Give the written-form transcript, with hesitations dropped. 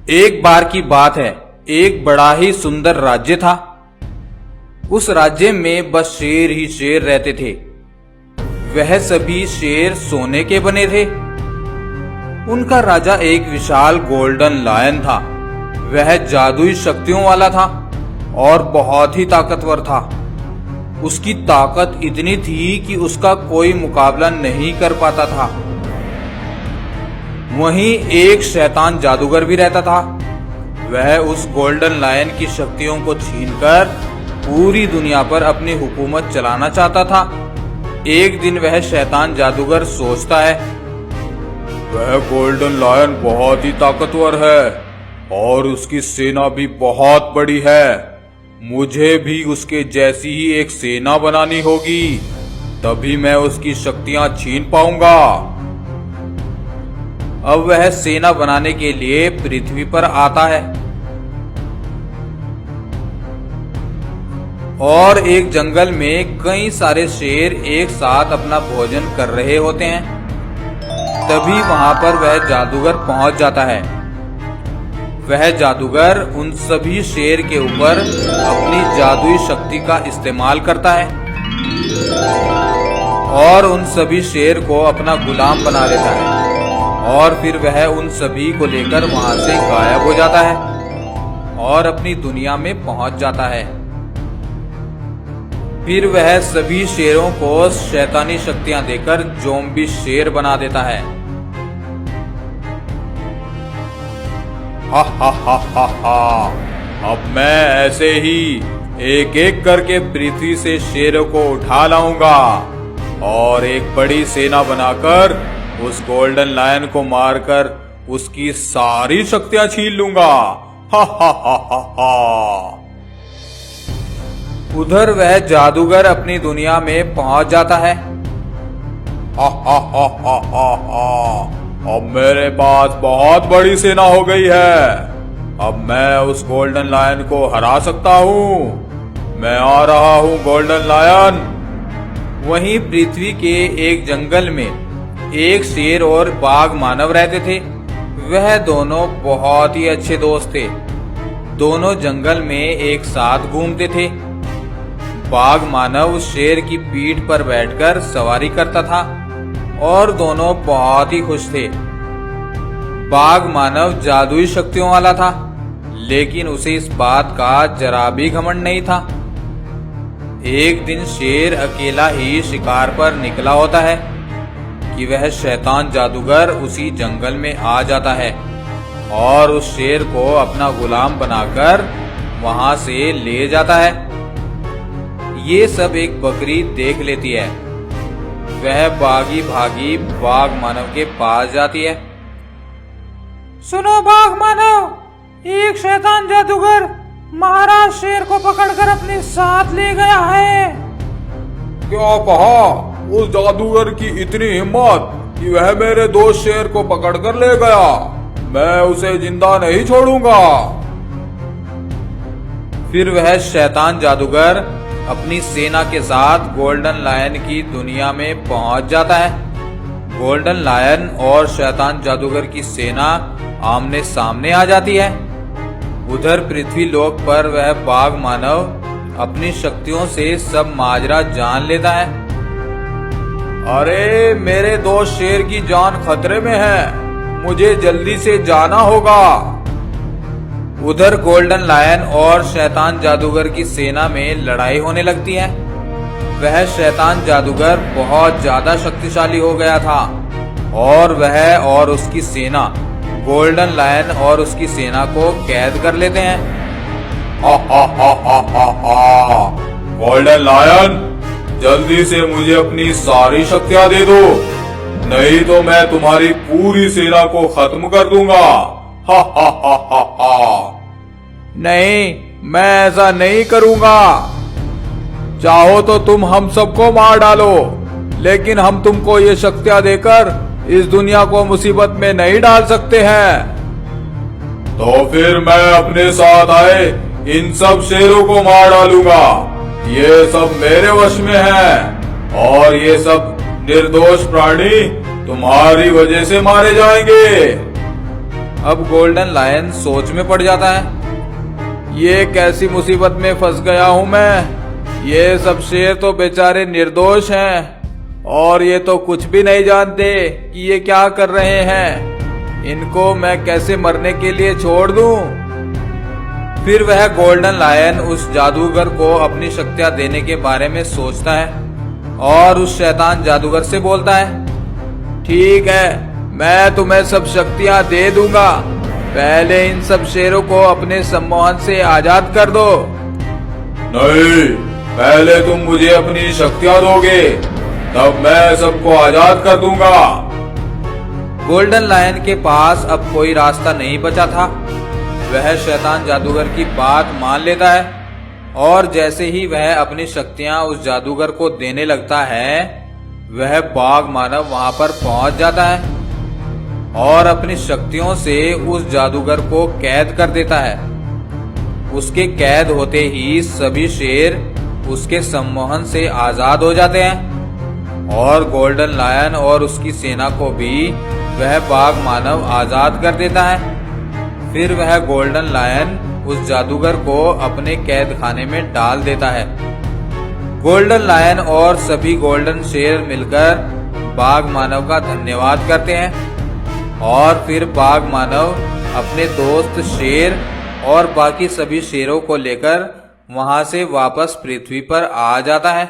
एक बार की बात है, एक बड़ा ही सुंदर राज्य था। उस राज्य में बस शेर ही शेर रहते थे। वह सभी शेर सोने के बने थे। उनका राजा एक विशाल गोल्डन लायन था। वह जादुई शक्तियों वाला था और बहुत ही ताकतवर था। उसकी ताकत इतनी थी कि उसका कोई मुकाबला नहीं कर पाता था। वहीं एक शैतान जादूगर भी रहता था। वह उस गोल्डन लायन की शक्तियों को छीनकर पूरी दुनिया पर अपनी हुकूमत चलाना चाहता था। एक दिन वह शैतान जादूगर सोचता है, वह गोल्डन लायन बहुत ही ताकतवर है और उसकी सेना भी बहुत बड़ी है। मुझे भी उसके जैसी ही एक सेना बनानी होगी, तभी मैं उसकी शक्तियां छीन पाऊंगा। अब वह सेना बनाने के लिए पृथ्वी पर आता है और एक जंगल में कई सारे शेर एक साथ अपना भोजन कर रहे होते हैं। तभी वहां पर वह जादूगर पहुंच जाता है। वह जादूगर उन सभी शेर के ऊपर अपनी जादुई शक्ति का इस्तेमाल करता है और उन सभी शेर को अपना गुलाम बना लेता है और फिर वह उन सभी को लेकर वहां से गायब हो जाता है और अपनी दुनिया में पहुंच जाता है। फिर वह सभी शेरों को शैतानी शक्तियां देकर ज़ॉम्बी शेर बना देता है। हा हा हा हा हा, अब मैं ऐसे ही एक एक करके पृथ्वी से शेरों को उठा लाऊंगा और एक बड़ी सेना बनाकर उस गोल्डन लायन को मारकर उसकी सारी शक्तियां छीन लूंगा। हा हा हा हा हा। उधर वह जादूगर अपनी दुनिया में पहुंच जाता है। हा हा हा हा हा हा। अब मेरे पास बहुत बड़ी सेना हो गई है। अब मैं उस गोल्डन लायन को हरा सकता हूँ। मैं आ रहा हूँ गोल्डन लायन। वहीं पृथ्वी के एक जंगल में एक शेर और बाघ मानव रहते थे। वह दोनों बहुत ही अच्छे दोस्त थे। दोनों जंगल में एक साथ घूमते थे। बाघ मानव शेर की पीठ पर बैठकर सवारी करता था और दोनों बहुत ही खुश थे। बाघ मानव जादुई शक्तियों वाला था, लेकिन उसे इस बात का जरा भी घमंड नहीं था। एक दिन शेर अकेला ही शिकार पर निकला होता है कि वह शैतान जादूगर उसी जंगल में आ जाता है और उस शेर को अपना गुलाम बनाकर वहां से ले जाता है। ये सब एक बकरी देख लेती है। वह भागी भागी बाघ मानव के पास जाती है। सुनो बाघ मानव, एक शैतान जादूगर महाराज शेर को पकड़कर अपने साथ ले गया है। क्या कहा? उस जादूगर की इतनी हिम्मत कि वह मेरे दोस्त शेर को पकड़कर ले गया। मैं उसे जिंदा नहीं छोड़ूंगा। फिर वह शैतान जादूगर अपनी सेना के साथ गोल्डन लायन की दुनिया में पहुंच जाता है। गोल्डन लायन और शैतान जादूगर की सेना आमने सामने आ जाती है। उधर पृथ्वी लोक पर वह बाघ मानव अपनी शक्तियों से सब माजरा जान लेता है। अरे मेरे दोस्त शेर की जान खतरे में है, मुझे जल्दी से जाना होगा। उधर गोल्डन लायन और शैतान जादूगर की सेना में लड़ाई होने लगती है। वह शैतान जादूगर बहुत ज्यादा शक्तिशाली हो गया था और वह और उसकी सेना गोल्डन लायन और उसकी सेना को कैद कर लेते हैं। हा हा हा हा हा हा। गोल्डन लायन, जल्दी से मुझे अपनी सारी शक्तियां दे दो, नहीं तो मैं तुम्हारी पूरी सेना को खत्म कर दूंगा। हा हा हा हा हा। नहीं, मैं ऐसा नहीं करूंगा। चाहो तो तुम हम सबको मार डालो, लेकिन हम तुमको ये शक्तियां देकर इस दुनिया को मुसीबत में नहीं डाल सकते हैं। तो फिर मैं अपने साथ आए इन सब शेरों को मार डालूंगा। ये सब मेरे वश में है और ये सब निर्दोष प्राणी तुम्हारी वजह से मारे जाएंगे। अब गोल्डन लायन सोच में पड़ जाता है। ये कैसी मुसीबत में फंस गया हूं मैं। ये सब शेर तो बेचारे निर्दोष हैं और ये तो कुछ भी नहीं जानते कि ये क्या कर रहे हैं। इनको मैं कैसे मरने के लिए छोड़ दूं। फिर वह गोल्डन लायन उस जादूगर को अपनी शक्तियां देने के बारे में सोचता है और उस शैतान जादूगर से बोलता है, ठीक है, मैं तुम्हें सब शक्तियां दे दूंगा, पहले इन सब शेरों को अपने सम्मोहन से आजाद कर दो। नहीं, पहले तुम मुझे अपनी शक्तियां दोगे, तब मैं सबको आजाद कर दूंगा। गोल्डन लायन के पास अब कोई रास्ता नहीं बचा था। वह शैतान जादूगर की बात मान लेता है और जैसे ही वह अपनी शक्तियां उस जादूगर को देने लगता है, वह बाघ मानव वहां पर पहुंच जाता है और अपनी शक्तियों से उस जादूगर को कैद कर देता है। उसके कैद होते ही सभी शेर उसके सम्मोहन से आजाद हो जाते हैं और गोल्डन लायन और उसकी सेना को भी वह बाघ मानव आजाद कर देता है। फिर वह गोल्डन लायन उस जादूगर को अपने कैद खाने में डाल देता है। गोल्डन लायन और सभी गोल्डन शेर मिलकर बाघ मानव का धन्यवाद करते हैं और फिर बाघ मानव अपने दोस्त शेर और बाकी सभी शेरों को लेकर वहां से वापस पृथ्वी पर आ जाता है।